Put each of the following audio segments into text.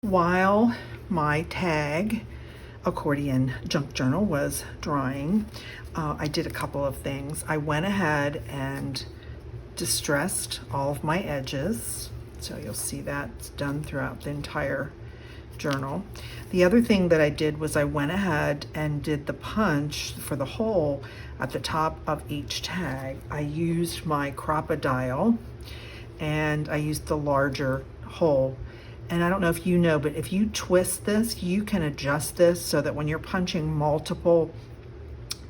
While my tag accordion junk journal was drying, I did a couple of things. I went ahead and distressed all of my edges. So you'll see that's done throughout the entire journal. The other thing that I did was I went ahead and did the punch for the hole at the top of each tag. I used my Crop-A-Dial and I used the larger hole. And I don't know if you know, but if you twist this, you can adjust this so that when you're punching multiple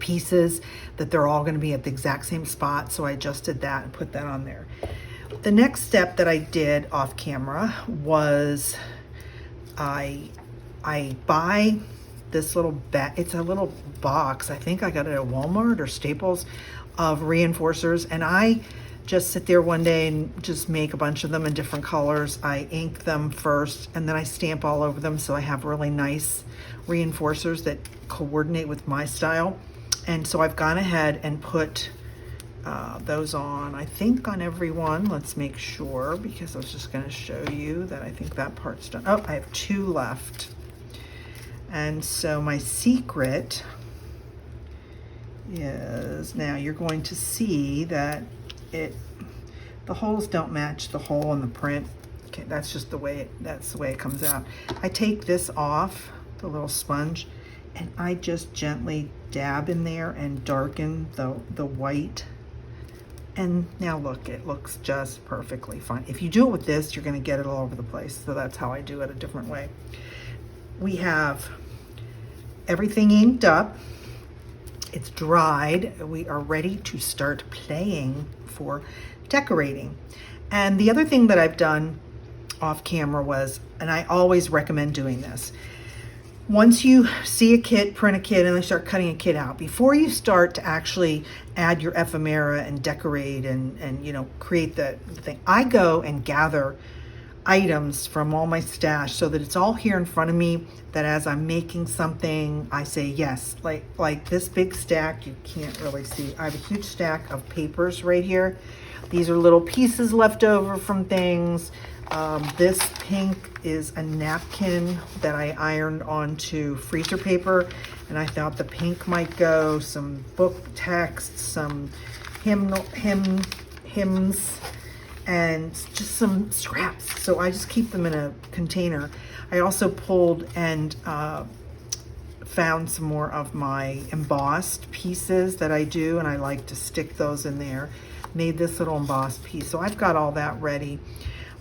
pieces, that they're all going to be at the exact same spot. So I adjusted that and put that on there. The next step that I did off camera was I buy this little it's a little box. I think I got it at Walmart or Staples of reinforcers, and I just sit there one day and just make a bunch of them in different colors. I ink them first and then I stamp all over them, so I have really nice reinforcers that coordinate with my style. And so I've gone ahead and put those on, I think on every one. Let's make sure, because I was just going to show you that I think that part's done. Oh, I have 2 left. And so my secret is, now you're going to see that the holes don't match the hole in the print. Okay, that's just the way it comes out. I take this off, the little sponge, and I just gently dab in there and darken the white. And now look, it looks just perfectly fine. If you do it with this, you're gonna get it all over the place. So that's how I do it a different way. We have everything inked up. It's dried. We are ready to start playing for decorating. And the other thing that I've done off camera was, and I always recommend doing this, once you see a kit, print a kit, and then start cutting a kit out, before you start to actually add your ephemera and decorate and you know, create the thing, I go and gather items from all my stash so that it's all here in front of me, that as I'm making something, I say yes. Like this big stack, you can't really see. I have a huge stack of papers right here. These are little pieces left over from things. This pink is a napkin that I ironed onto freezer paper, and I thought the pink might go, some book text, some hymns, and just some scraps. So I just keep them in a container. I also pulled and found some more of my embossed pieces that I do, and I like to stick those in there. Made this little embossed piece. So I've got all that ready.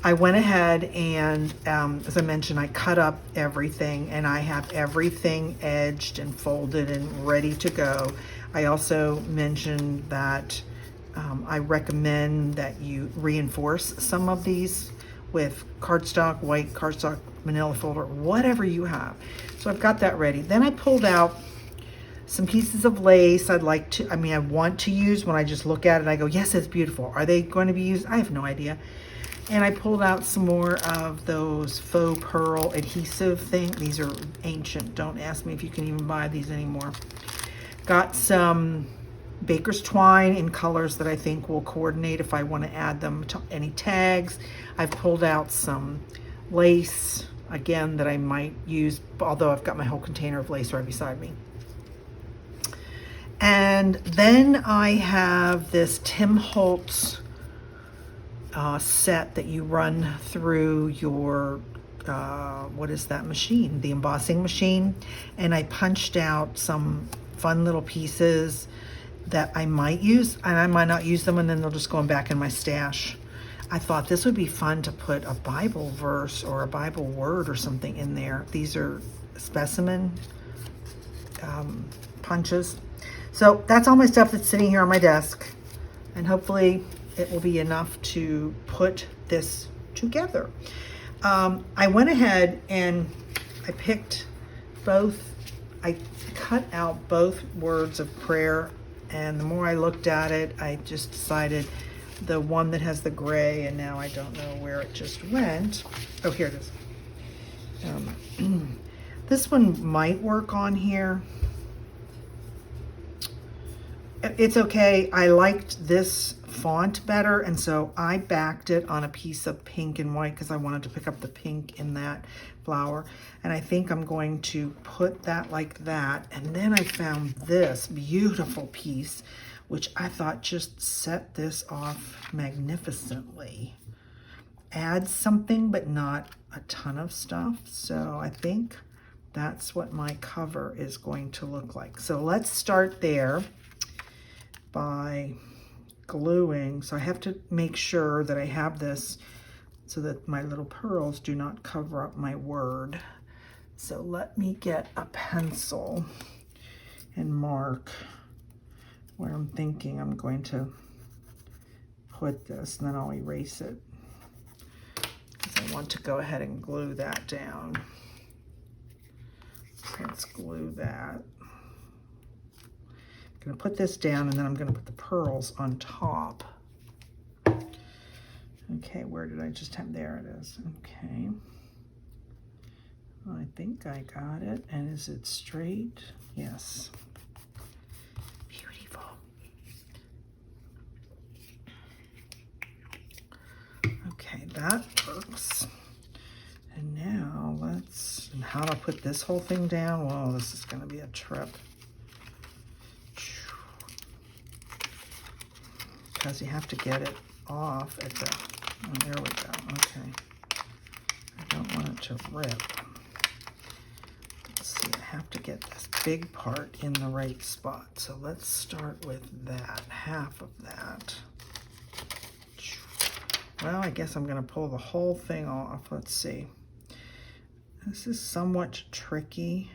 I went ahead and, as I mentioned, I cut up everything, and I have everything edged and folded and ready to go. I also mentioned that I recommend that you reinforce some of these with cardstock, white cardstock, manila folder, whatever you have. So I've got that ready. Then I pulled out some pieces of lace I want to use. When I just look at it, I go, yes, it's beautiful. Are they going to be used? I have no idea. And I pulled out some more of those faux pearl adhesive thing. These are ancient. Don't ask me if you can even buy these anymore. Got some baker's twine in colors that I think will coordinate if I want to add them to any tags. I've pulled out some lace, again, that I might use, although I've got my whole container of lace right beside me. And then I have this Tim Holtz set that you run through your, what is that machine? The embossing machine. And I punched out some fun little pieces that I might use, and I might not use them, and then they'll just go back in my stash. I thought this would be fun to put a Bible verse or a Bible word or something in there. These are specimen punches. So that's all my stuff that's sitting here on my desk, and hopefully it will be enough to put this together. I went ahead and I picked both, I cut out both words of prayer, and the more I looked at it, I just decided the one that has the gray, and now I don't know where it just went. Oh, here it is. This one might work on here. It's okay. I liked this font better, and so I backed it on a piece of pink and white because I wanted to pick up the pink in that flower. And I think I'm going to put that like that. And then I found this beautiful piece, which I thought just set this off magnificently. Adds something, but not a ton of stuff. So I think that's what my cover is going to look like. So let's start there by gluing. So I have to make sure that I have this so that my little pearls do not cover up my word. So let me get a pencil and mark where I'm thinking I'm going to put this, and then I'll erase it because I want to go ahead and glue that down. Let's glue that. I'm going to put this down, and then I'm going to put the pearls on top. Okay, where did I just have? There it is. Okay. I think I got it. And is it straight? Yes. Beautiful. Okay, that works. And now and how do I put this whole thing down? Well, this is going to be a trip. Because you have to get it off at the, oh, there we go, okay. I don't want it to rip. Let's see, I have to get this big part in the right spot. So let's start with that, half of that. Well, I guess I'm gonna pull the whole thing off. Let's see. This is somewhat tricky.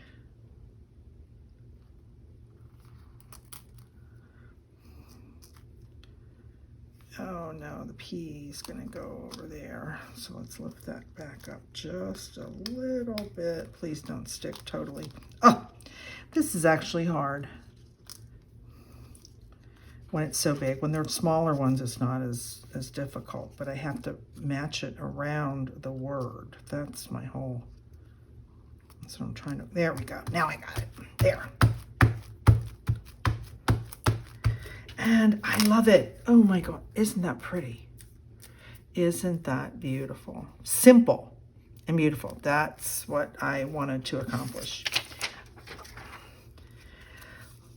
Oh no, the P is gonna go over there. So let's lift that back up just a little bit. Please don't stick totally. Oh, this is actually hard when it's so big. When they're smaller ones, it's not as difficult, but I have to match it around the word. That's what I'm trying to, there we go. Now I got it, there. And I love it. Oh my God, isn't that pretty? Isn't that beautiful? Simple and beautiful. That's what I wanted to accomplish.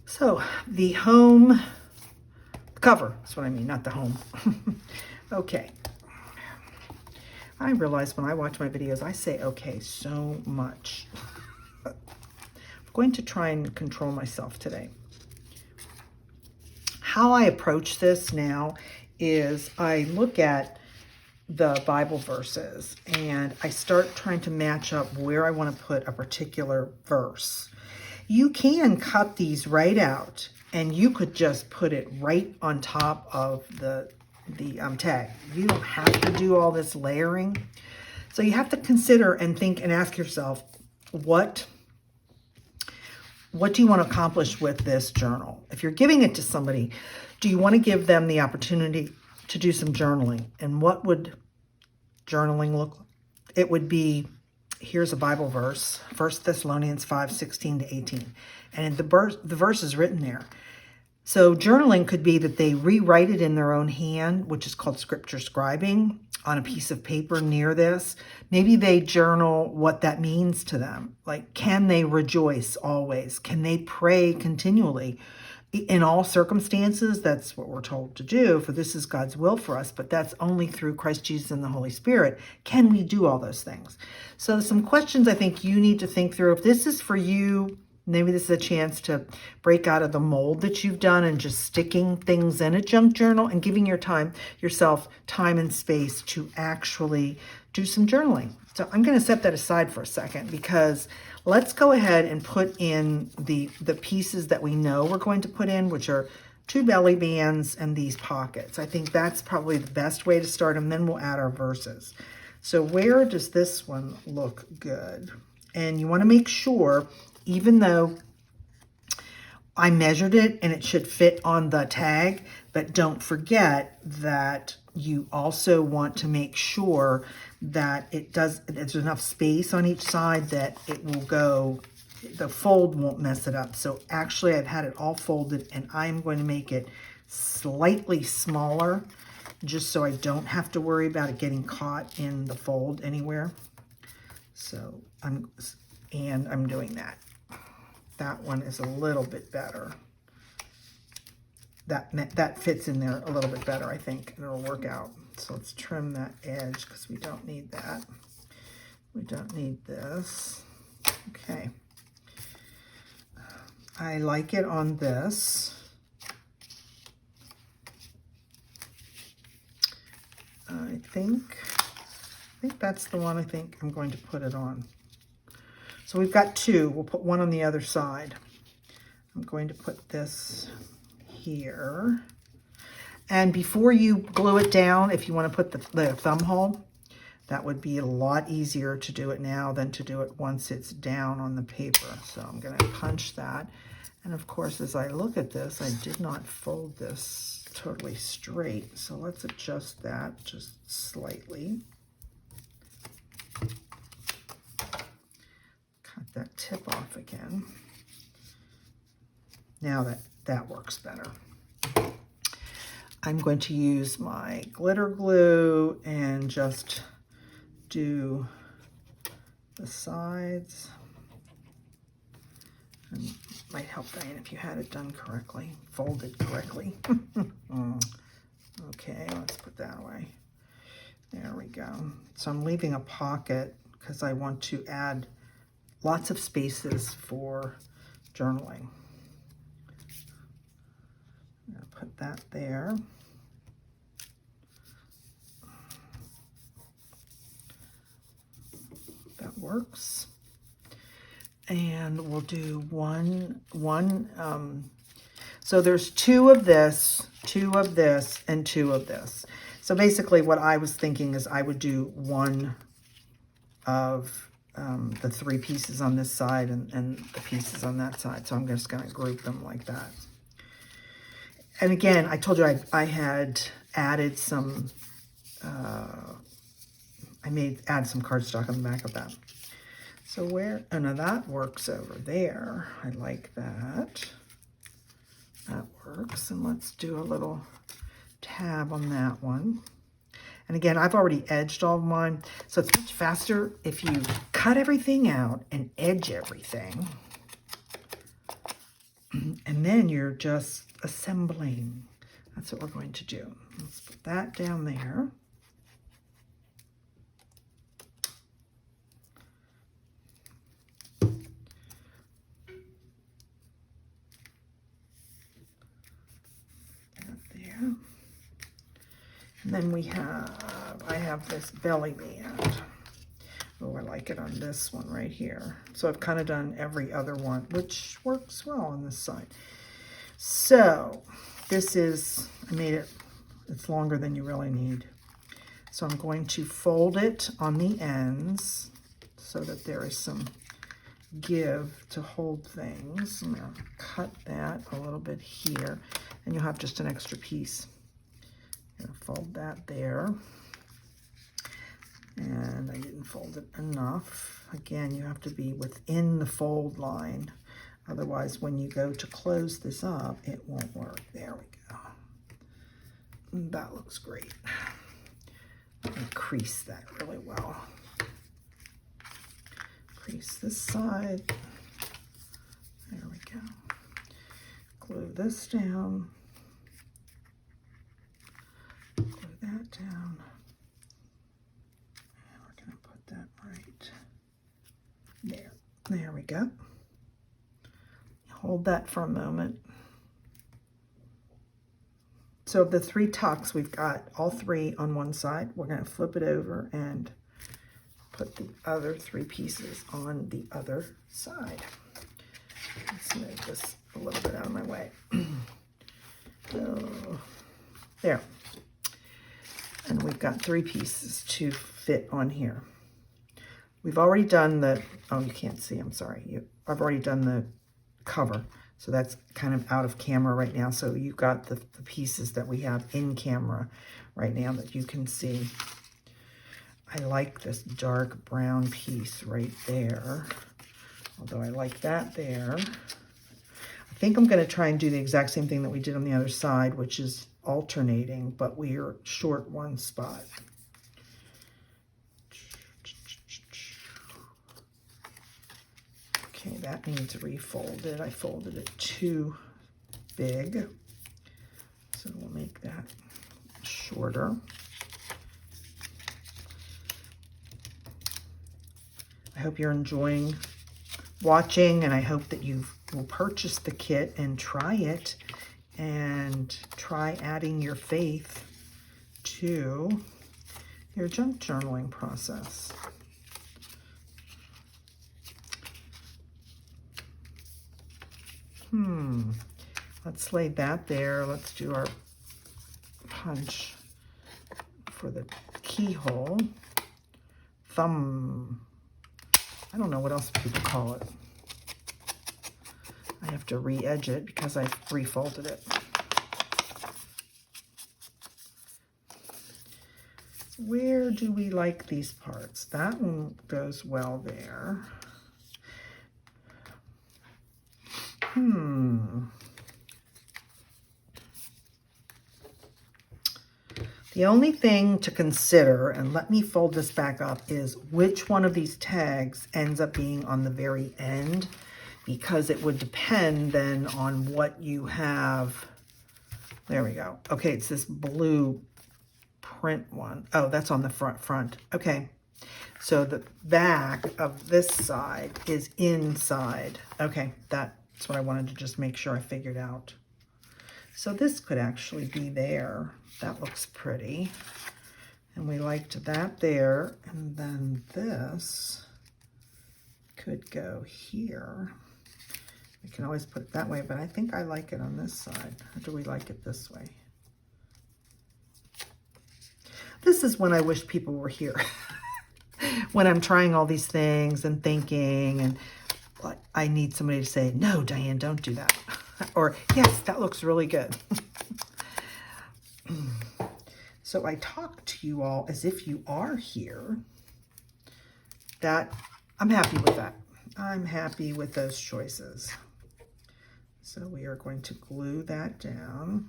So the home cover, that's what I mean, not the home. Okay. I realize when I watch my videos, I say okay so much. I'm going to try and control myself today. How I approach this now is I look at the Bible verses and I start trying to match up where I want to put a particular verse. You can cut these right out and you could just put it right on top of the tag. You don't have to do all this layering. So you have to consider and think and ask yourself, what do you want to accomplish with this journal? If you're giving it to somebody, do you want to give them the opportunity to do some journaling? And what would journaling look like? It would be, here's a Bible verse, 1 Thessalonians 5:16-18. And the verse is written there. So journaling could be that they rewrite it in their own hand, which is called scripture scribing, on a piece of paper near this. Maybe they journal what that means to them. Like, can they rejoice always? Can they pray continually? In all circumstances, that's what we're told to do, for this is God's will for us, but that's only through Christ Jesus and the Holy Spirit. Can we do all those things? So some questions I think you need to think through. If this is for you, maybe this is a chance to break out of the mold that you've done and just sticking things in a junk journal and giving yourself time and space to actually do some journaling. So I'm going to set that aside for a second because let's go ahead and put in the pieces that we know we're going to put in, which are 2 belly bands and these pockets. I think that's probably the best way to start, and then we'll add our verses. So where does this one look good? And you want to make sure, even though I measured it and it should fit on the tag, but don't forget that you also want to make sure that there's enough space on each side that it will go, the fold won't mess it up. So actually I've had it all folded and I'm going to make it slightly smaller, just so I don't have to worry about it getting caught in the fold anywhere. So I'm doing that. That one is a little bit better. That fits in there a little bit better, I think, and it'll work out. So let's trim that edge because we don't need that. We don't need this. Okay. I like it on this. I think that's the one I think I'm going to put it on. So we've got two. We'll put one on the other side. I'm going to put this here. And before you glue it down, if you want to put the thumb hole, that would be a lot easier to do it now than to do it once it's down on the paper. So I'm going to punch that. And of course, as I look at this, I did not fold this totally straight. So let's adjust that just slightly. Cut that tip off again. Now that works better. I'm going to use my glitter glue and just do the sides. And might help, Diane, if you had it done correctly, folded correctly. Okay, let's put that away. There we go. So I'm leaving a pocket because I want to add lots of spaces for journaling. I'm going to put that there. That works. And we'll do one, so there's two of this, and two of this. So basically what I was thinking is I would do one of the three pieces on this side and the pieces on that side. So I'm just going to group them like that. And again, I told you I had added some, add some cardstock on the back of that. So where, oh no, that works over there. I like that. That works. And let's do a little tab on that one. And again, I've already edged all of mine. So it's much faster if you cut everything out and edge everything. And then you're just assembling. That's what we're going to do. Let's put that down there. And then I have this belly band. Oh, I like it on this one right here. So I've kind of done every other one, which works well on this side. So this is, it's longer than you really need. So I'm going to fold it on the ends so that there is some give to hold things. I'm going to cut that a little bit here, and you'll have just an extra piece. Fold that there, and I didn't fold it enough. Again, you have to be within the fold line, otherwise when you go to close this up it won't work. There we go. That looks great. Let me crease that really well. Crease this side. There we go. Glue this down. That down, and we're going to put that right there. There we go. Hold that for a moment. So the three tucks, we've got all three on one side. We're going to flip it over and put the other three pieces on the other side. Let's move this a little bit out of my way. So, there. And we've got three pieces to fit on here. We've already done the, oh, you can't see, I'm sorry. I've already done the cover. So that's kind of out of camera right now. So you've got the pieces that we have in camera right now that you can see. I like this dark brown piece right there. Although I like that there. I think I'm going to try and do the exact same thing that we did on the other side, which is alternating, but we are short one spot. Okay, that needs refolded. I folded it too big, so we'll make that shorter. I hope you're enjoying watching, and I hope that you will purchase the kit and try it, and try adding your faith to your junk journaling process. Let's lay that there. Let's do our punch for the keyhole. Thumb. I don't know what else people call it. I have to re-edge it because I refolded it. Where do we like these parts? That one goes well there. The only thing to consider, and let me fold this back up, is which one of these tags ends up being on the very end, because it would depend then on what you have. There we go. Okay, it's this blue print one. Oh, that's on the front. Okay, so the back of this side is inside. Okay, that's what I wanted to just make sure I figured out. So this could actually be there. That looks pretty. And we liked that there. And then this could go here. We can always put it that way, but I think I like it on this side. Or do we like it this way? This is when I wish people were here. When I'm trying all these things and thinking, and I need somebody to say, no, Diane, don't do that. Or, yes, that looks really good. So I talk to you all as if you are here. I'm happy with that. I'm happy with those choices. So we are going to glue that down.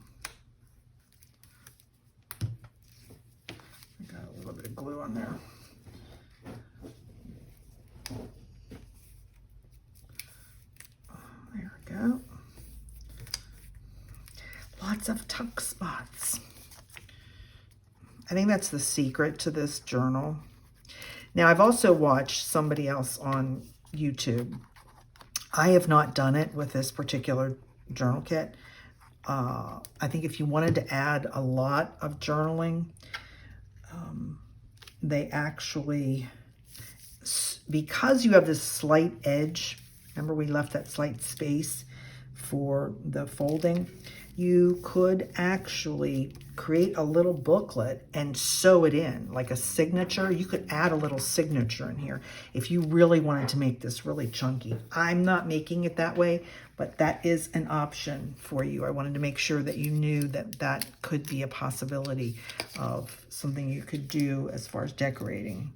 I got a little bit of glue on there. There we go. Lots of tuck spots. I think that's the secret to this journal. Now, I've also watched somebody else on YouTube. I have not done it with this particular journal kit. I think if you wanted to add a lot of journaling, they actually, because you have this slight edge, remember we left that slight space for the folding, you could actually create a little booklet and sew it in like a signature. You could add a little signature in here if you really wanted to make this really chunky. I'm not making it that way, but that is an option for you. I wanted to make sure that you knew that that could be a possibility of something you could do as far as decorating.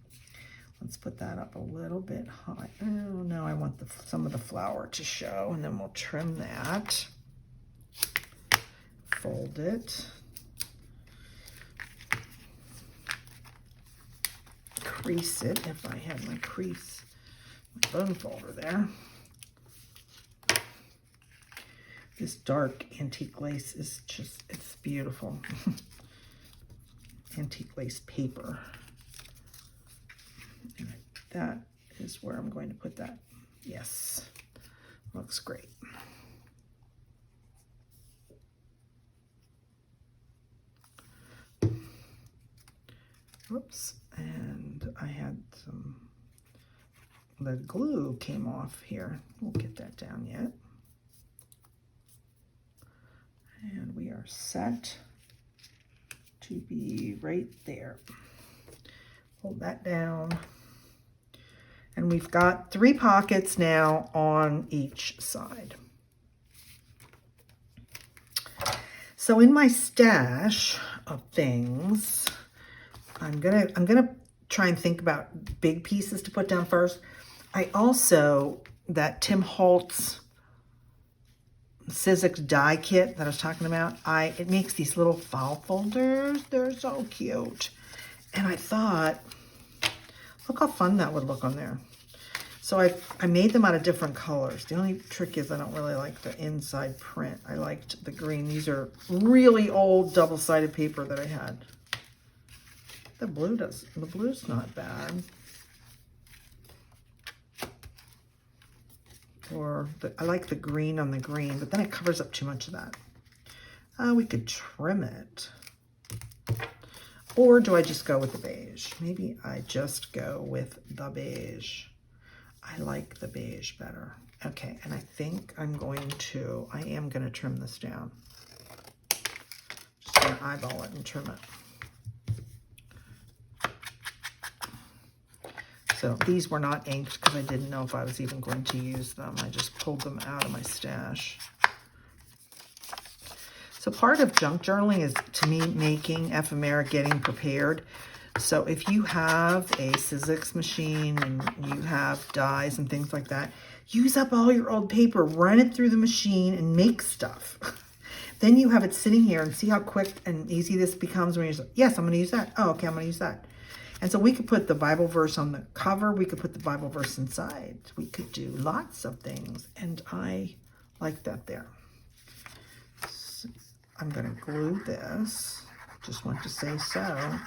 Let's put that up a little bit high. Oh, no, I want some of the flower to show, and then we'll trim that. Fold it. Crease it if I had my crease, my bone folder there. This dark antique lace is just, it's beautiful. Antique lace paper. And that is where I'm going to put that. Yes, looks great. Whoops, and I had the glue came off here. We'll get that down yet. And we are set to be right there. Hold that down. And we've got 3 pockets now on each side. So in my stash of things, I'm gonna try and think about big pieces to put down first. I also, that Tim Holtz Sizzix die kit that I was talking about, it makes these little file folders. They're so cute. And I thought, look how fun that would look on there. So I made them out of different colors. The only trick is I don't really like the inside print. I liked the green. These are really old double-sided paper that I had. The blue's not bad. I like the green on the green, but then it covers up too much of that. We could trim it. Or do I just go with the beige? Maybe I just go with the beige. I like the beige better. Okay, and I think I am going to trim this down. Just gonna eyeball it and trim it. So these were not inked because I didn't know if I was even going to use them. I just pulled them out of my stash. So part of junk journaling is, to me, making ephemera, getting prepared. So if you have a Sizzix machine and you have dies and things like that, use up all your old paper, run it through the machine and make stuff. Then you have it sitting here and see how quick and easy this becomes when you're like, yes, I'm going to use that. Oh, okay, I'm going to use that. And so we could put the Bible verse on the cover. We could put the Bible verse inside. We could do lots of things. And I like that there. So I'm going to glue this. Just want to say so.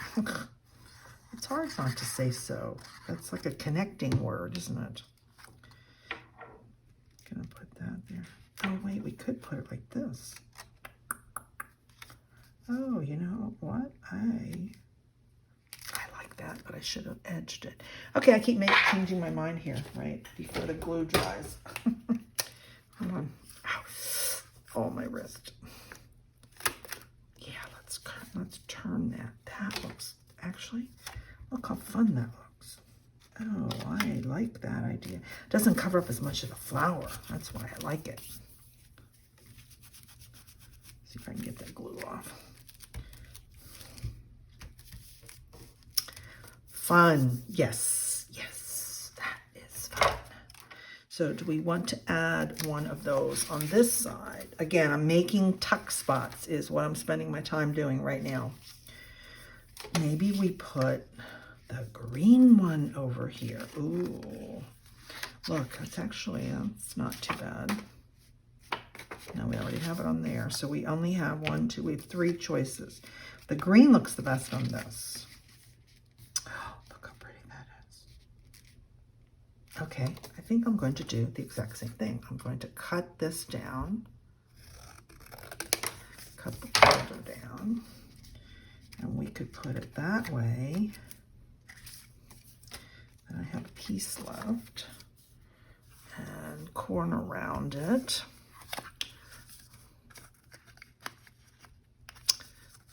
It's hard not to say so. That's like a connecting word, isn't it? Gonna put that there. Oh wait, we could put it like this. Oh, you know what? I like that, but I should have edged it. Okay, I keep changing my mind here, right? Before the glue dries. Hold on. Ow. Oh, my wrist. Yeah, let's turn that. That looks, actually, look how fun that looks. Oh, I like that idea. It doesn't cover up as much of the flower. That's why I like it. See if I can get that glue off. Fun. Yes, yes, that is fun. So do we want to add one of those on this side? Again, I'm making tuck spots is what I'm spending my time doing right now. Maybe we put the green one over here. Ooh, look, that's not too bad. No, we already have it on there. So we only have we have 3 choices. The green looks the best on this. Oh, look how pretty that is. Okay, I think I'm going to do the exact same thing. I'm going to cut this down, cut the border down, and we could put it that way. And I have a piece left, and corner around it.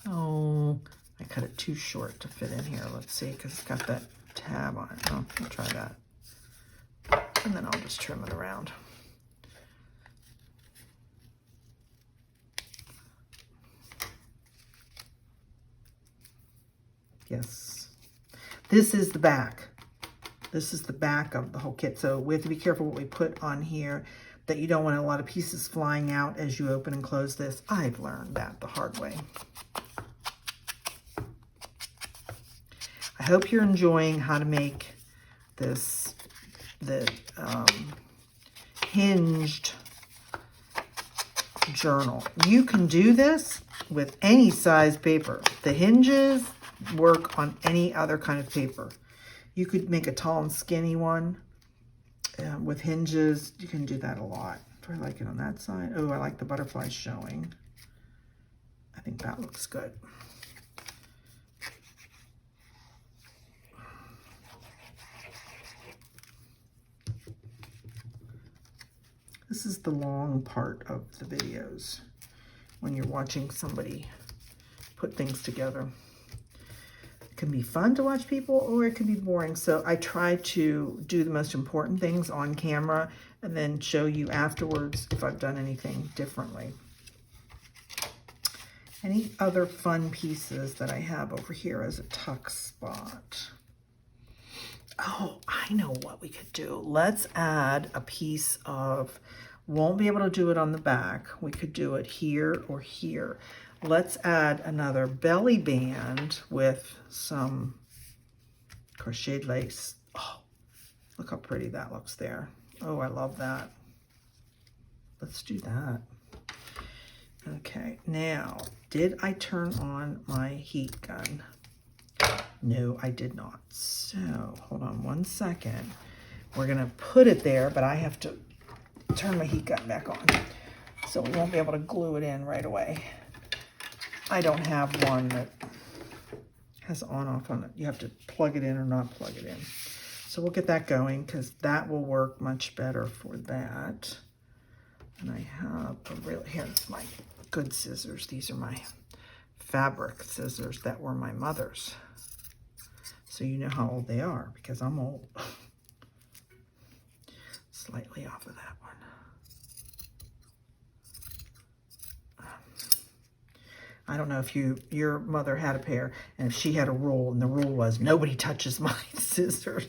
Oh, I cut it too short to fit in here. Let's see, because it's got that tab on it. Oh, I'll try that. And then I'll just trim it around. Yes. This is the back. This is the back of the whole kit. So we have to be careful what we put on here, that you don't want a lot of pieces flying out as you open and close this. I've learned that the hard way. I hope you're enjoying how to make this, the hinged journal. You can do this with any size paper. The hinges work on any other kind of paper. You could make a tall and skinny one with hinges. You can do that a lot. Do I like it on that side? Oh, I like the butterflies showing. I think that looks good. This is the long part of the videos when you're watching somebody put things together. It can be fun to watch people, or it can be boring. So I try to do the most important things on camera and then show you afterwards if I've done anything differently. Any other fun pieces that I have over here as a tuck spot? Oh, I know what we could do. Let's add a piece of Won't be able to do it on the back. We could do it here or here. Let's add another belly band with some crocheted lace. Oh, look how pretty that looks there. Oh, I love that. Let's do that. Okay, now, did I turn on my heat gun? No, I did not. So, hold on one second. We're gonna put it there, but I have to turn my heat gun back on. So we won't be able to glue it in right away. I don't have one that has on-off on it. You have to plug it in or not plug it in. So we'll get that going because that will work much better for that. And I have a really, here's my good scissors. These are my fabric scissors that were my mother's. So you know how old they are because I'm old. Slightly off of that one. I don't know if your mother had a pair and if she had a rule, and the rule was nobody touches my scissors.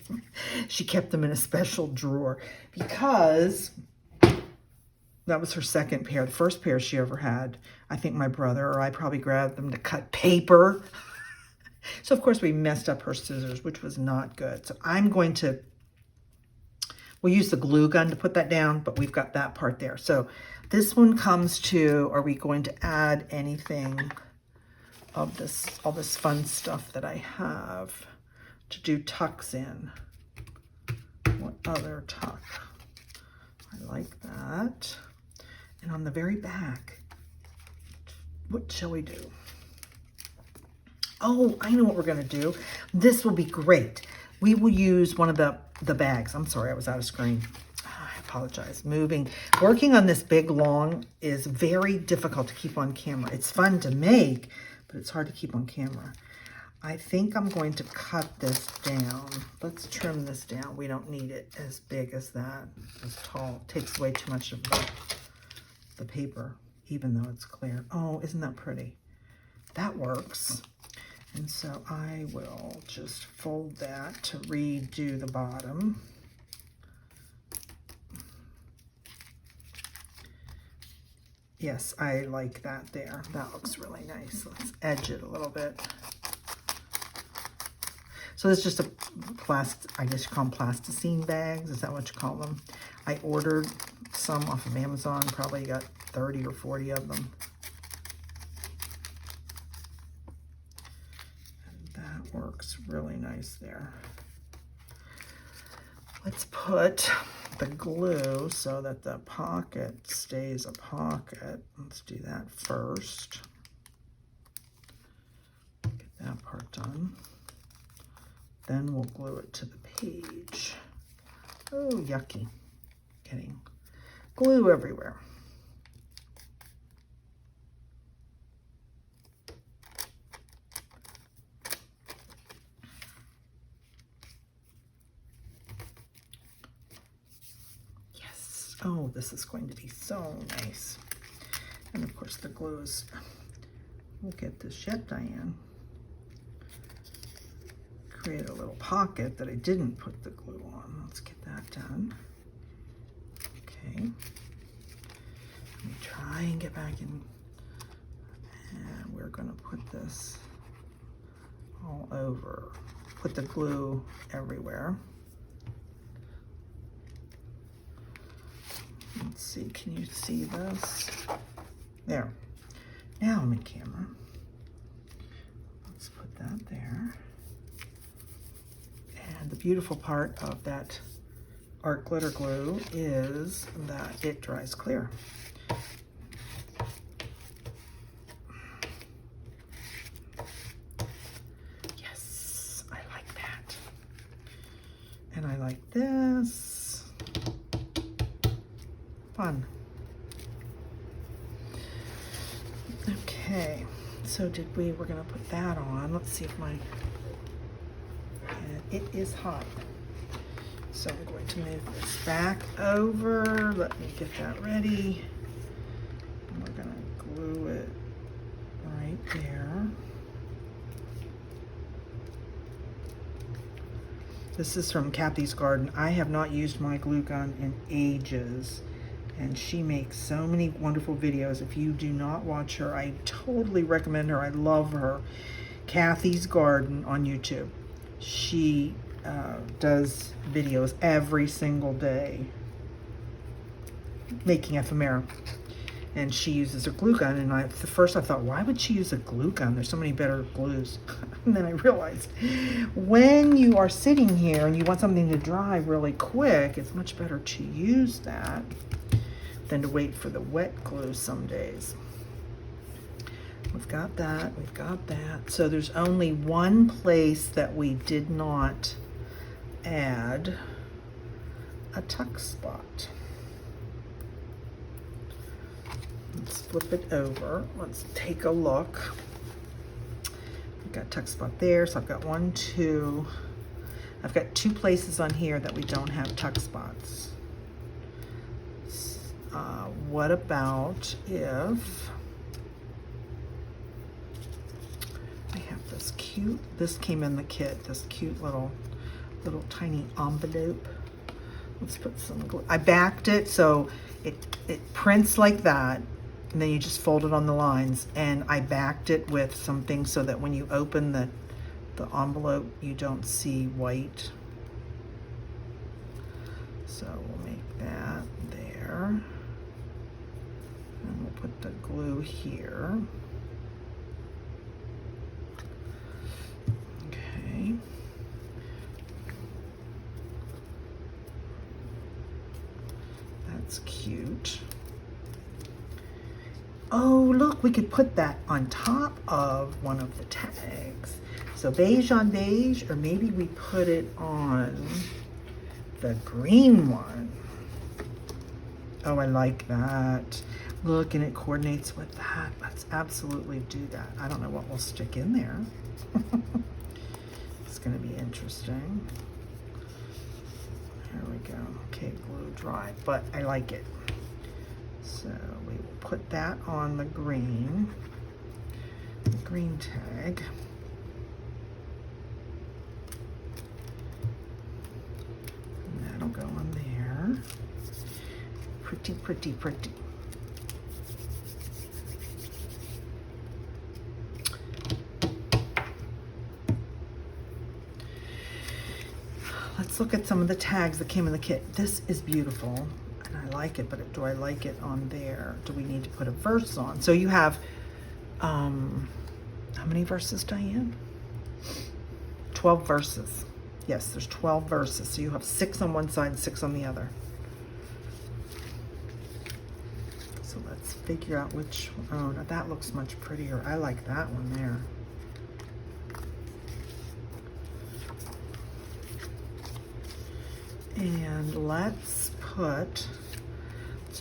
She kept them in a special drawer because that was her second pair. The first pair she ever had, I think my brother or I probably grabbed them to cut paper. So of course we messed up her scissors, which was not good. So I'm going to, we'll use the glue gun to put that down, but we've got that part there. So this one comes to, are we going to add anything of this, all this fun stuff that I have to do tucks in? What other tuck? I like that. And on the very back, what shall we do? Oh, I know what we're gonna do. This will be great. We will use one of the bags. I'm sorry, I was out of screen. I apologize. Working on this big long is very difficult to keep on camera. It's fun to make, but it's hard to keep on camera. I think I'm going to cut this down. Let's trim this down. We don't need it as big as that, as tall. It takes away too much of the paper, even though it's clear. Oh, isn't that pretty? That works. And so I will just fold that to redo the bottom. Yes, I like that there. That looks really nice. Let's edge it a little bit. So it's just a I guess you call them plasticine bags. Is that what you call them? I ordered some off of Amazon. Probably got 30 or 40 of them. And that works really nice there. Let's put the glue so that the pocket stays a pocket. Let's do that first. Get that part done. Then we'll glue it to the page. Oh, yucky. Getting glue everywhere. Yes. Oh, this is going to be so nice. And of course the glue is, we'll get this yet, Diane. Create a little pocket that I didn't put the glue on. Let's get that done. Okay. Let me try and get back in. And we're going to put this all over. Put the glue everywhere. Let's see, can you see this? There. Now I'm in camera. Let's put that there. And the beautiful part of that art glitter glue is that it dries clear. Yes, I like that. And I like this. Fun. Okay, so we're gonna put that on. Let's see if it is hot. So I'm going to move this back over. Let me get that ready. And we're going to glue it right there. This is from Kathy's Garden. I have not used my glue gun in ages. And she makes so many wonderful videos. If you do not watch her, I totally recommend her. I love her. Kathy's Garden on YouTube. She does videos every single day making ephemera. And she uses a glue gun, and at first I thought, why would she use a glue gun? There's so many better glues. And then I realized, when you are sitting here and you want something to dry really quick, it's much better to use that than to wait for the wet glue some days. We've got that, we've got that. So there's only one place that we did not add a tuck spot. Let's flip it over. Let's take a look. We've got tuck spot there. So I've got 1, 2. I've got 2 places on here that we don't have tuck spots. What about if I have this cute, this came in the kit, this cute little tiny envelope. Let's put some glue. I backed it so it prints like that. And then you just fold it on the lines, and I backed it with something so that when you open the envelope, you don't see white. So we'll make that there. And we'll put the glue here. Okay. That's cute. Oh, look, we could put that on top of one of the tags. So beige on beige, or maybe we put it on the green one. Oh, I like that. Look, and it coordinates with that. Let's absolutely do that. I don't know what we'll stick in there. It's gonna be interesting. Here we go. Okay, glue dry, but I like it. So we will put that on the green tag. And that'll go on there. Pretty, pretty, pretty. Let's look at some of the tags that came in the kit. This is beautiful. I like it, but do I like it on there? Do we need to put a verse on? So you have, how many verses, Diane? 12 verses. Yes, there's 12 verses. So you have 6 on one side and 6 on the other. So let's figure out which, oh, now that looks much prettier. I like that one there. And let's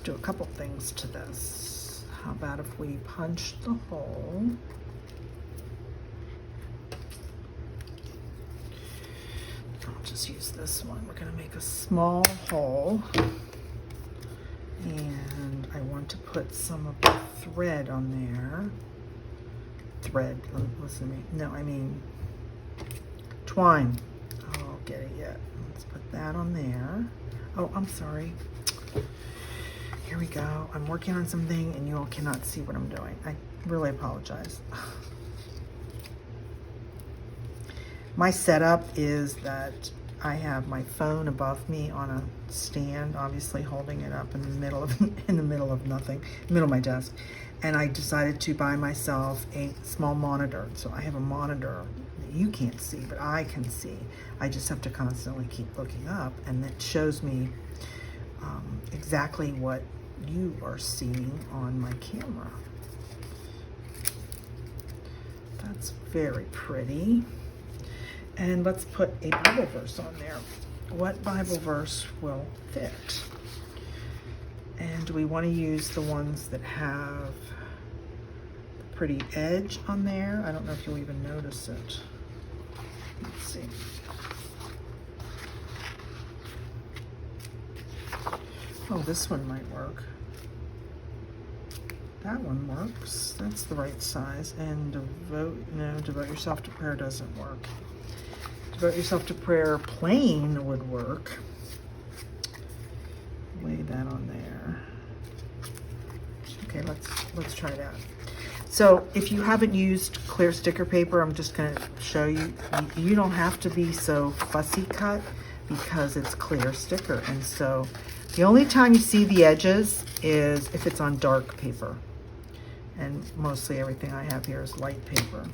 do a couple things to this. How about if we punch the hole? I'll just use this one. We're going to make a small hole. And I want to put some of the thread on there. Thread, listen to me. No, I mean twine. Oh, I'll get it yet. Let's put that on there. Oh, I'm sorry. Here we go. I'm working on something and you all cannot see what I'm doing. I really apologize. My setup is that I have my phone above me on a stand, obviously holding it up in the middle of nothing, middle of my desk. And I decided to buy myself a small monitor. So I have a monitor that you can't see, but I can see. I just have to constantly keep looking up, and it shows me exactly what you are seeing on my camera. That's very pretty. And let's put a Bible verse on there. What Bible verse will fit? And do we want to use the ones that have the pretty edge on there? I don't know if you'll even notice it. Let's see. Oh, this one might work. That one works. That's the right size. And devote yourself to prayer doesn't work. Devote yourself to prayer plain would work. Lay that on there. Okay, let's try that. So if you haven't used clear sticker paper, I'm just going to show you. You don't have to be so fussy cut because it's clear sticker. And so the only time you see the edges is if it's on dark paper. And mostly everything I have here is light paper.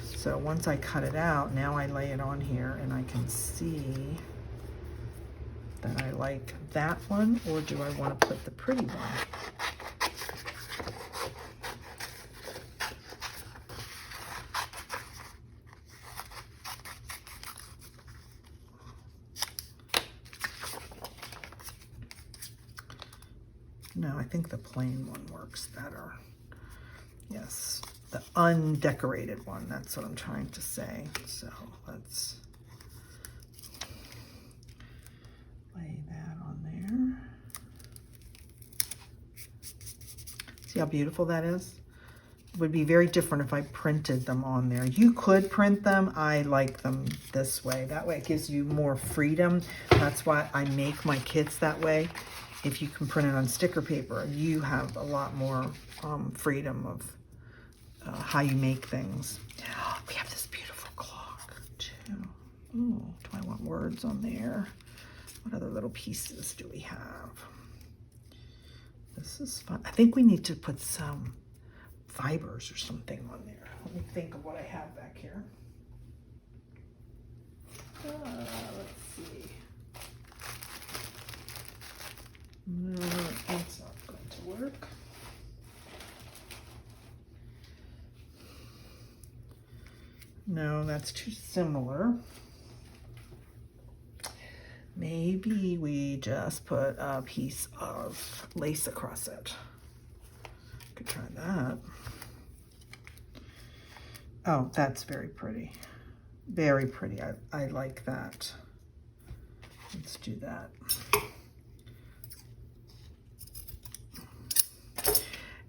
So once I cut it out, now I lay it on here and I can see that I like that one, or do I want to put the pretty one? No, I think the plain one works better. Yes, the undecorated one, that's what I'm trying to say. So let's lay that on there. See how beautiful that is? It would be very different if I printed them on there. You could print them. I like them this way. That way it gives you more freedom. That's why I make my kits that way. If you can print it on sticker paper, you have a lot more freedom of how you make things. We have this beautiful clock too. Ooh, do I want words on there? What other little pieces do we have? This is fun. I think we need to put some fibers or something on there. Let me think of what I have back here. Let's see. No, that's not going to work. No, that's too similar. Maybe we just put a piece of lace across it. Could try that. Oh, that's very pretty. Very pretty. I like that. Let's do that.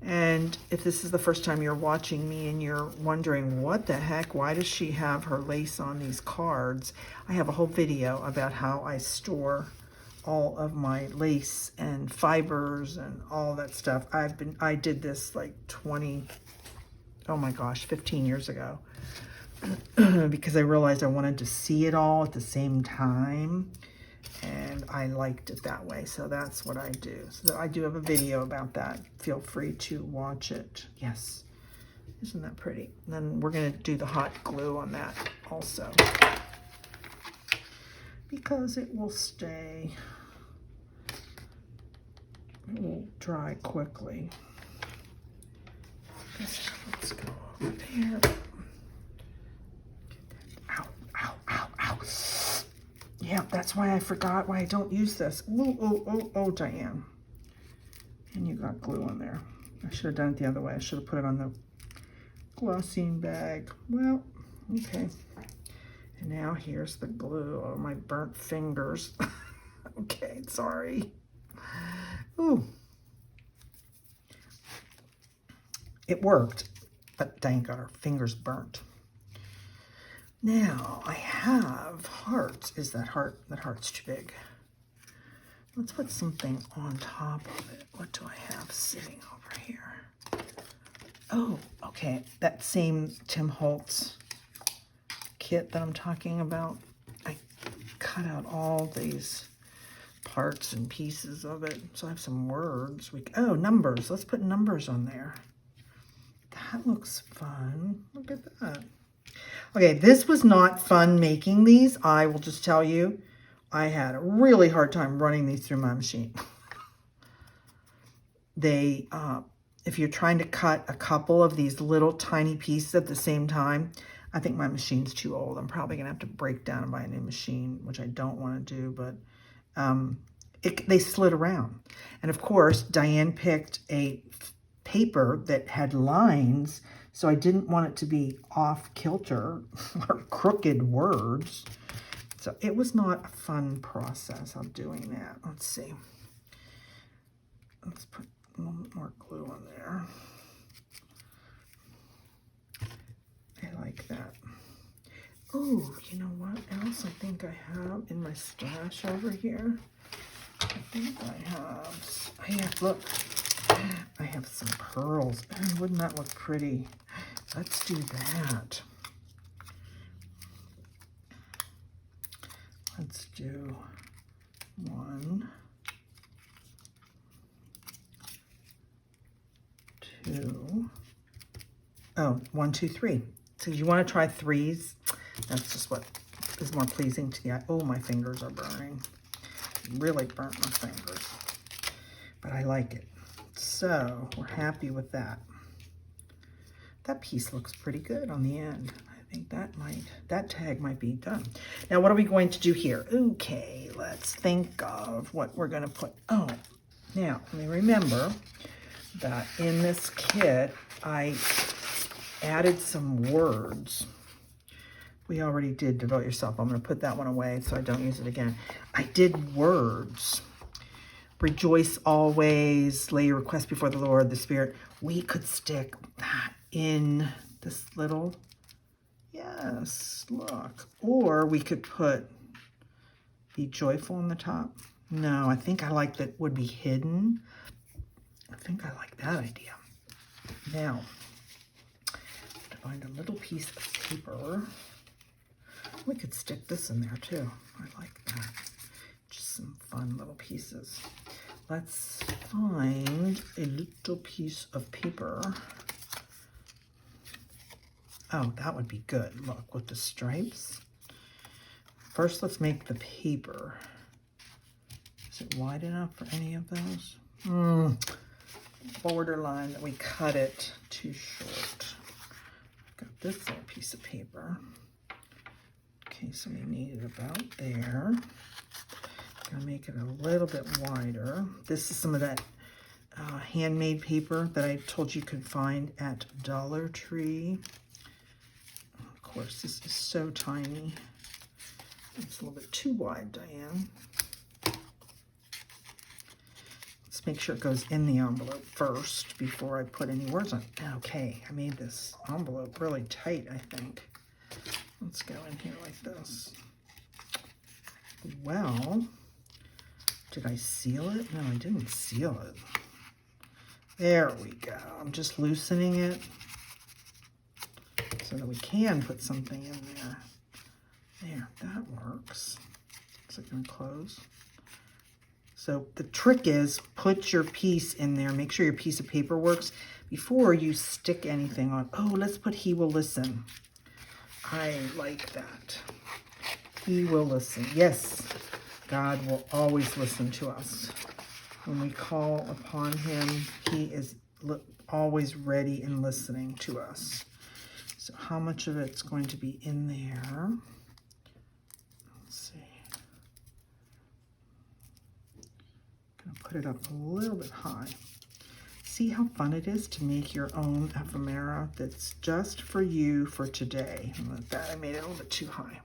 And if this is the first time you're watching me and you're wondering, what the heck, why does she have her lace on these cards? I have a whole video about how I store all of my lace and fibers and all that stuff. I did this like 15 years ago because I realized I wanted to see it all at the same time. And I liked it that way, so that's what I do. So I do have a video about that. Feel free to watch it. Yes, isn't that pretty? And then we're gonna do the hot glue on that also, because it will stay, it will dry quickly. Let's go over there. Ow, ow, ow, ow. Yeah, that's why I forgot why I don't use this. Oh, Diane. And you got glue on there. I should have done it the other way. I should have put it on the glossine bag. Well, okay. And now here's the glue. Oh, my burnt fingers. Okay, sorry. Ooh. It worked, but Diane got her fingers burnt. Now I have hearts. Is that heart? That heart's too big. Let's put something on top of it. What do I have sitting over here? Oh, okay. That same Tim Holtz kit that I'm talking about. I cut out all these parts and pieces of it. So I have some words. Oh, numbers. Let's put numbers on there. That looks fun. Look at that. Okay, this was not fun making these. I will just tell you, I had a really hard time running these through my machine. They, if you're trying to cut a couple of these little tiny pieces at the same time, I think my machine's too old. I'm probably gonna have to break down and buy a new machine, which I don't wanna do, but they slid around. And of course, Diane picked a paper that had lines, so I didn't want it to be off kilter or crooked words. So it was not a fun process of doing that. Let's see. Let's put a little bit more glue on there. I like that. Oh, you know what else I think I have in my stash over here? I think I have, look, I I have some pearls. Oh, wouldn't that look pretty? Let's do that. Let's do 1, 2. Oh, 1, 2, 3. So you want to try 3s. That's just what is more pleasing to the eye. Oh, my fingers are burning. Really burnt my fingers. But I like it. So we're happy with that. That piece looks pretty good on the end. I think that tag might be done. Now, what are we going to do here? Okay, let's think of what we're going to put. Oh, now, let me remember that in this kit, I added some words. We already did Devote Yourself. I'm going to put that one away so I don't use it again. I did words. Rejoice always, lay your request before the Lord, the Spirit. We could stick that in this little, yes, look. Or we could put be joyful on the top. No, I think I like that would be hidden. I think I like that idea. Now, to find a little piece of paper. We could stick this in there too. I like that. Just some fun little pieces. Let's find a little piece of paper. Oh, that would be good. Look, with the stripes. First, let's make the paper. Is it wide enough for any of those? Borderline that we cut it too short. Got this little piece of paper. Okay, so we need it about there. Gonna make it a little bit wider. This is some of that handmade paper that I told you could find at Dollar Tree. Of course, this is so tiny. It's a little bit too wide, Diane. Let's make sure it goes in the envelope first before I put any words on it. Okay, I made this envelope really tight, I think. Let's go in here like this. Well, did I seal it? No, I didn't seal it. There we go. I'm just loosening it so that we can put something in there. There, that works. Is it going to close? So the trick is put your piece in there. Make sure your piece of paper works before you stick anything on. Oh, let's put He Will Listen. I like that. He will listen. Yes, God will always listen to us. When we call upon Him, He is always ready and listening to us. So how much of it's going to be in there? Let's see. I'm going to put it up a little bit high. See how fun it is to make your own ephemera that's just for you for today. And with that, I made it a little bit too high.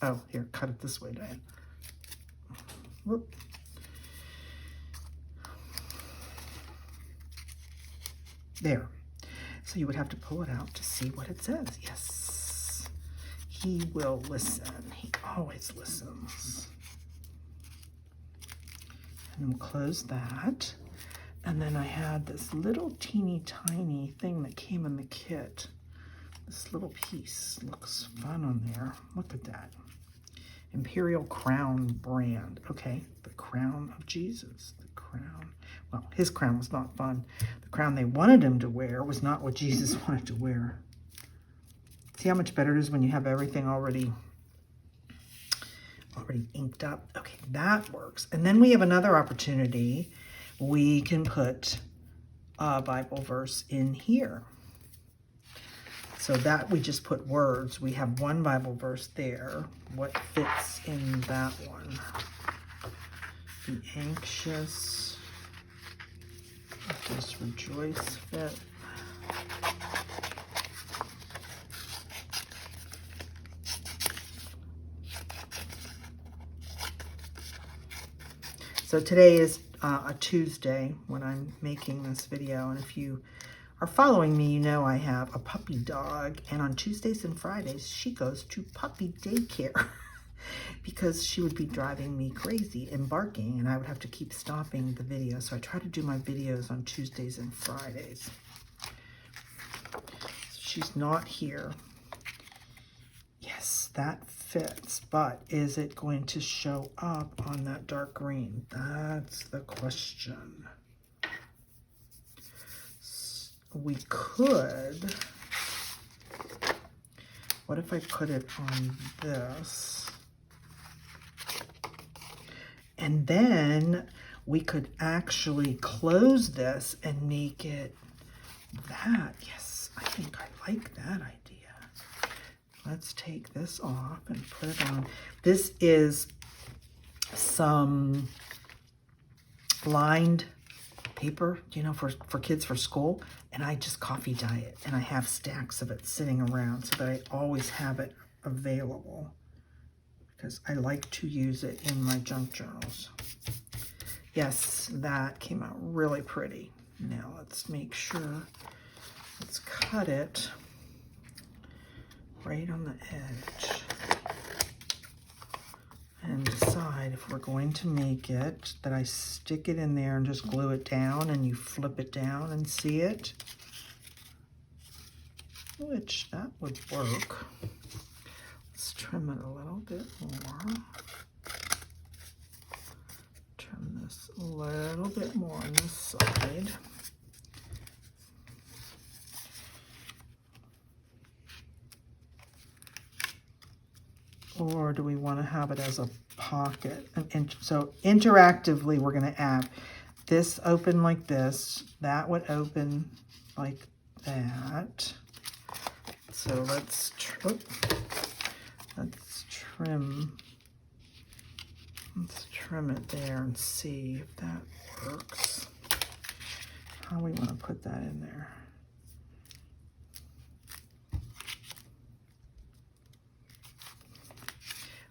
Oh, here, cut it this way, Diane. Whoop. There. So you would have to pull it out to see what it says. Yes. He will listen. He always listens. And we'll close that. And then I had this little teeny tiny thing that came in the kit. This little piece looks fun on there. Look at that. Imperial Crown brand. Okay, the crown of Jesus. The crown. Well, his crown was not fun. The crown they wanted him to wear was not what Jesus wanted to wear. See how much better it is when you have everything already inked up? Okay, that works. And then we have another opportunity. We can put a Bible verse in here. So that we just put words. We have one Bible verse there. What fits in that one? Be anxious. Just rejoice fit. So today is a Tuesday when I'm making this video, and if you are following me, you know I have a puppy dog, and on Tuesdays and Fridays she goes to puppy daycare. because she would be driving me crazy and barking, and I would have to keep stopping the video. So I try to do my videos on Tuesdays and Fridays. She's not here. Yes, that fits, but is it going to show up on that dark green? That's the question. We could, what if I put it on this? And then we could actually close this and make it that. Yes, I think I like that idea. Let's take this off and put it on. This is some lined paper, you know, for kids for school. And I just coffee dye it. And I have stacks of it sitting around so that I always have it available, because I like to use it in my junk journals. Yes, that came out really pretty. Now let's make sure, let's cut it right on the edge and decide if we're going to make it that I stick it in there and just glue it down and you flip it down and see it, which that would work. Let's trim it a little bit more. Trim this a little bit more on this side. Or do we want to have it as a pocket? And so interactively, we're going to add this open like this. That would open like that. So let's trim. Let's trim it there and see if that works. How we want to put that in there.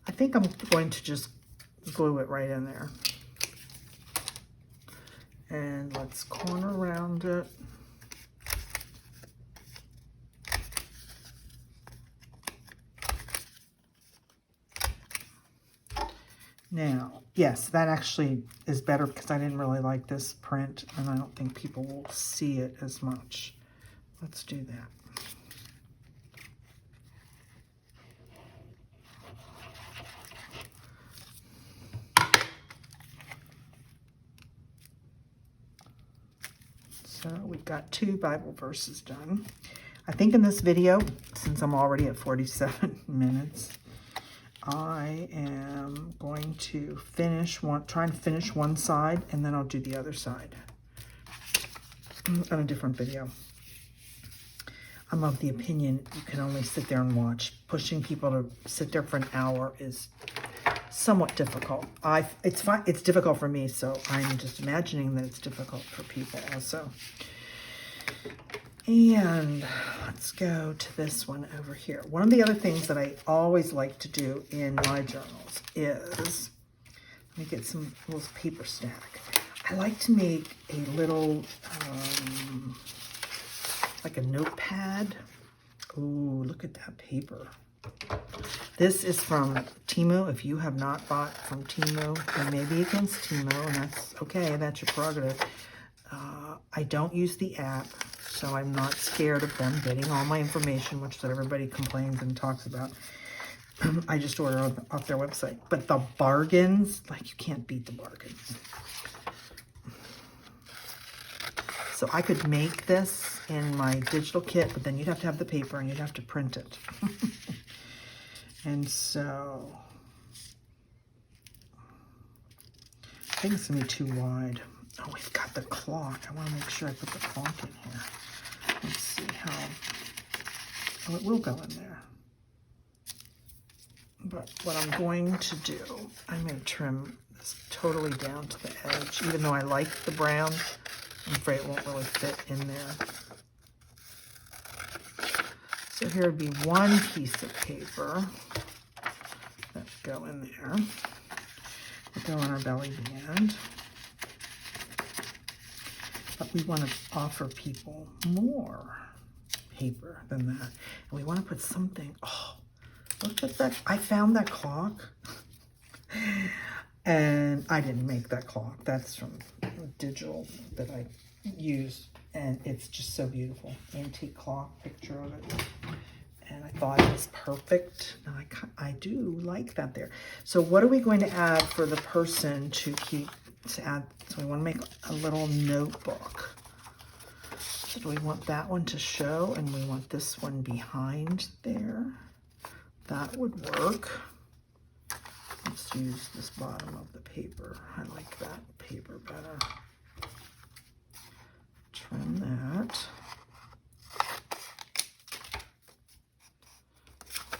I think I'm going to just glue it right in there. And let's corner around it. Now, yes, that actually is better because I didn't really like this print and I don't think people will see it as much. Let's do that. So we've got 2 Bible verses done. I think in this video, since I'm already at 47 minutes, I am going to try and finish one side, and then I'll do the other side on a different video. I'm of the opinion you can only sit there and watch. Pushing people to sit there for an hour is somewhat difficult. It's fine. It's difficult for me, so I'm just imagining that it's difficult for people also. And let's go to this one over here. One of the other things that I always like to do in my journals is, let me get some little paper stack. I like to make a little, like a notepad. Ooh, look at that paper. This is from Temu. If you have not bought from Temu, then maybe against Temu, and that's okay, that's your prerogative. I don't use the app, so I'm not scared of them getting all my information, which that everybody complains and talks about. I just order off their website. But the bargains, like, you can't beat the bargains. So I could make this in my digital kit, but then you'd have to have the paper and you'd have to print it. And so I think it's gonna be too wide. Oh, we've got the clock. I want to make sure I put the clock in here. Let's see how. Oh, it will go in there. But what I'm going to do, I'm going to trim this totally down to the edge. Even though I like the brown, I'm afraid it won't really fit in there. So here would be one piece of paper that would go in there. We'll go on our belly band. But we want to offer people more paper than that. And we want to put something, oh, look at that. I found that clock. And I didn't make that clock. That's from digital that I used. And it's just so beautiful. Antique clock, picture of it. And I thought it was perfect. And I do like that there. So what are we going to add for the person to add? So we want to make a little notebook. So do we want that one to show? And we want this one behind there. That would work. Let's use this bottom of the paper. I like that paper better. Trim that.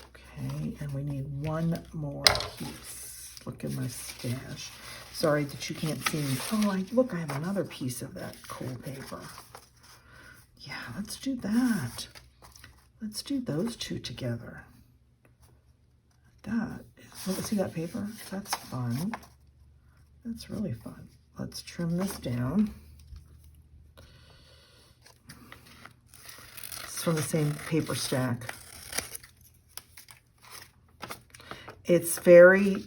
Okay, and we need one more piece. Look at my stash. Sorry that you can't see me. Oh, look, I have another piece of that cool paper. Yeah, let's do that. Let's do those two together. See that paper? That's fun. That's really fun. Let's trim this down. It's from the same paper stack. It's very,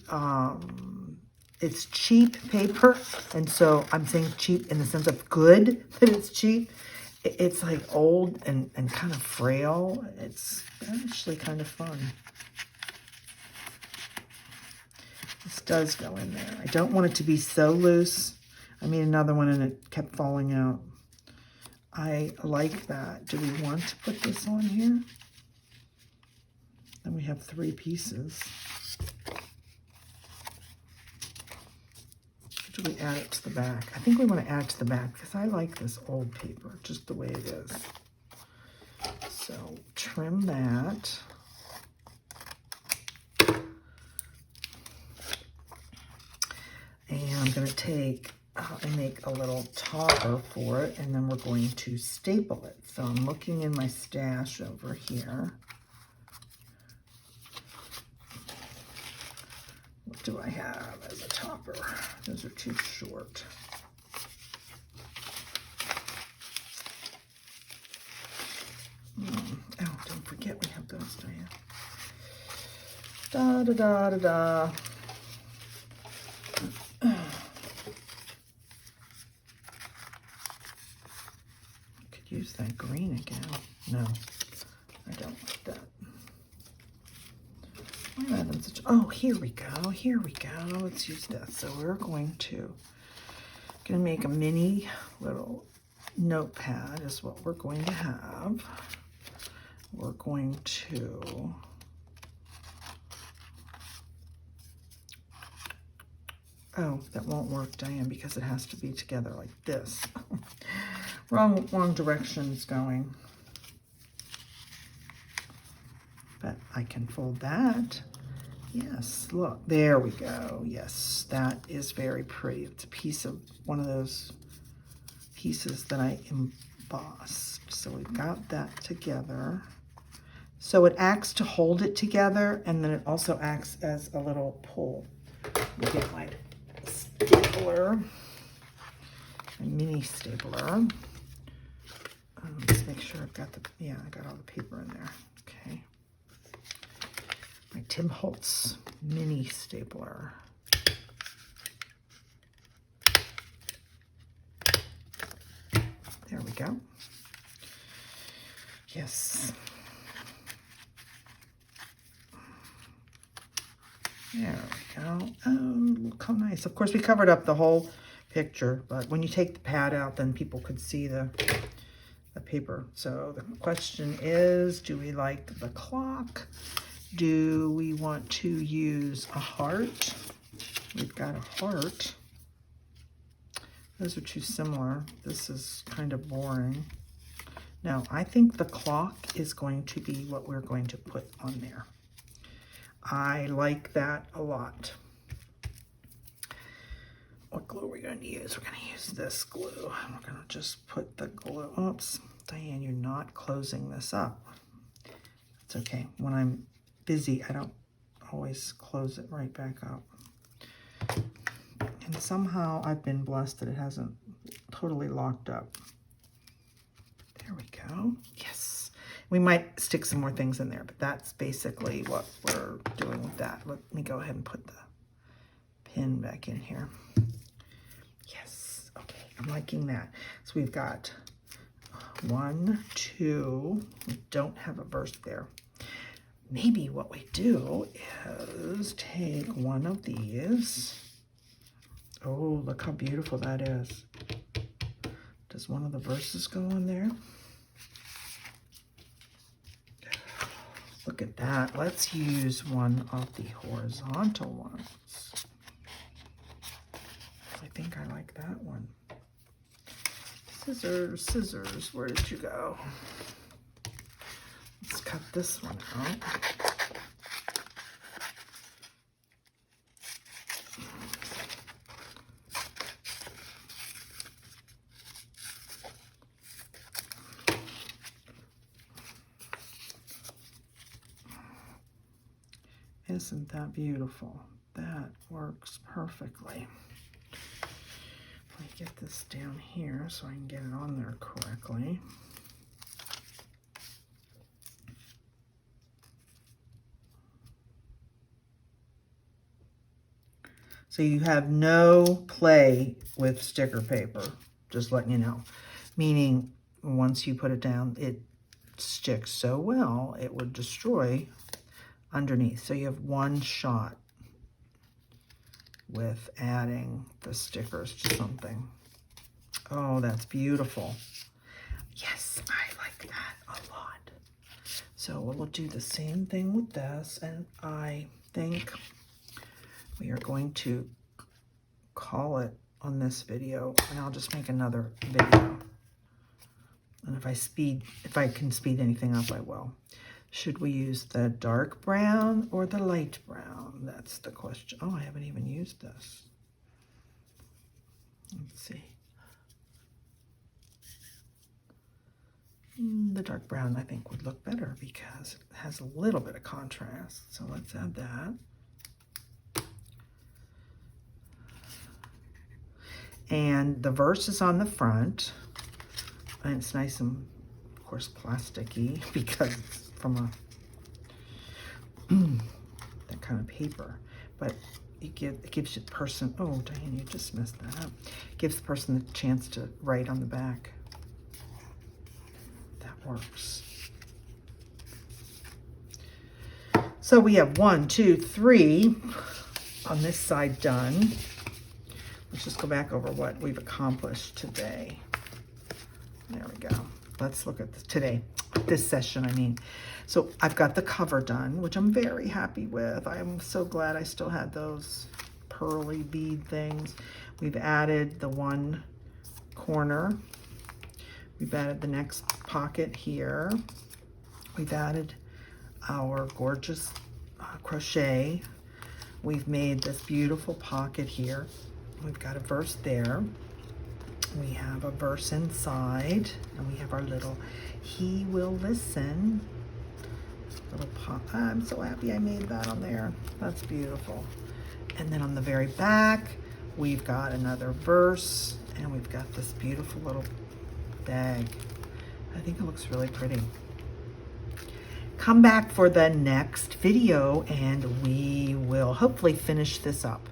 it's cheap paper. And so I'm saying cheap in the sense of good, that it's cheap. It's like old and kind of frail. It's actually kind of fun. This does go in there. I don't want it to be so loose. I made another one and it kept falling out. I like that. Do we want to put this on here? Then we have 3 pieces. Do we add it to the back? I think we want to add it to the back because I like this old paper, just the way it is. So trim that. And I'm going to take and make a little topper for it, and then we're going to staple it. So I'm looking in my stash over here. What do I have as a topper? Those are too short. Oh, don't forget we have those, Diane. Da da da da da. Could use that green again. No, I don't like that. Why am I having such? Oh, here we go. Here we go. Let's use this. So we're going to make a mini little notepad is what we're going to have. We're going to oh, that won't work, Diane, because it has to be together like this. Wrong directions going. But I can fold that. Yes, look, there we go. Yes, that is very pretty. It's a piece of one of those pieces that I embossed. So we've got that together. So it acts to hold it together, and then it also acts as a little pull. Let me get my stapler, a mini stapler. Let's make sure I've got I got all the paper in there. Okay. My Tim Holtz mini stapler. There we go. Yes. There we go. Oh, look how nice. Of course, we covered up the whole picture, but when you take the pad out, then people could see the paper. So the question is, do we like the clock? Do we want to use a heart? We've got a heart. Those are too similar. This is kind of boring. Now, I think the clock is going to be what we're going to put on there. I like that a lot. What glue are we going to use? We're going to use this glue. We're going to just put the glue. Oops, Diane, you're not closing this up. It's okay. When I'm busy, I don't always close it right back up. And somehow I've been blessed that it hasn't totally locked up. There we go. Yes. We might stick some more things in there, but that's basically what we're doing with that. Let me go ahead and put pin back in here. Yes, okay, I'm liking that. So we've got 1, 2, we don't have a verse there. Maybe what we do is take one of these. Oh, look how beautiful that is. Does one of the verses go on there? Look at that. Let's use one of the horizontal ones. I think I like that one. Scissors, scissors, where did you go? Let's cut this one out. Isn't that beautiful? That works perfectly. Let me get this down here so I can get it on there correctly. So you have no play with sticker paper, just letting you know. Meaning, once you put it down, it sticks so well, it would destroy underneath. So you have one shot with adding the stickers to something. Oh, that's beautiful. Yes, I like that a lot. So we'll do the same thing with this, and I think we are going to call it on this video, and I'll just make another video. And if I can speed anything up, I will. Should we use the dark brown or the light brown? That's the question. Oh, I haven't even used this. Let's see. The dark brown, I think, would look better because it has a little bit of contrast. So let's add that. And the verse is on the front. And it's nice and, of course, plasticky because it's from a that kind of paper. But it gives the person, oh, Diane, you just messed that up. It gives the person the chance to write on the back. That works. So we have 1, 2, 3 on this side done. Let's just go back over what we've accomplished today. There we go. Let's look at this session, I mean. So I've got the cover done, which I'm very happy with. I'm so glad I still had those pearly bead things. We've added the one corner. We've added the next pocket here. We've added our gorgeous crochet. We've made this beautiful pocket here. We've got a verse there. We have a verse inside, and we have our little "He will listen" little pop. I'm so happy I made that on there. That's beautiful. And then on the very back, we've got another verse, and we've got this beautiful little bag. I think it looks really pretty. Come back for the next video, and we will hopefully finish this up.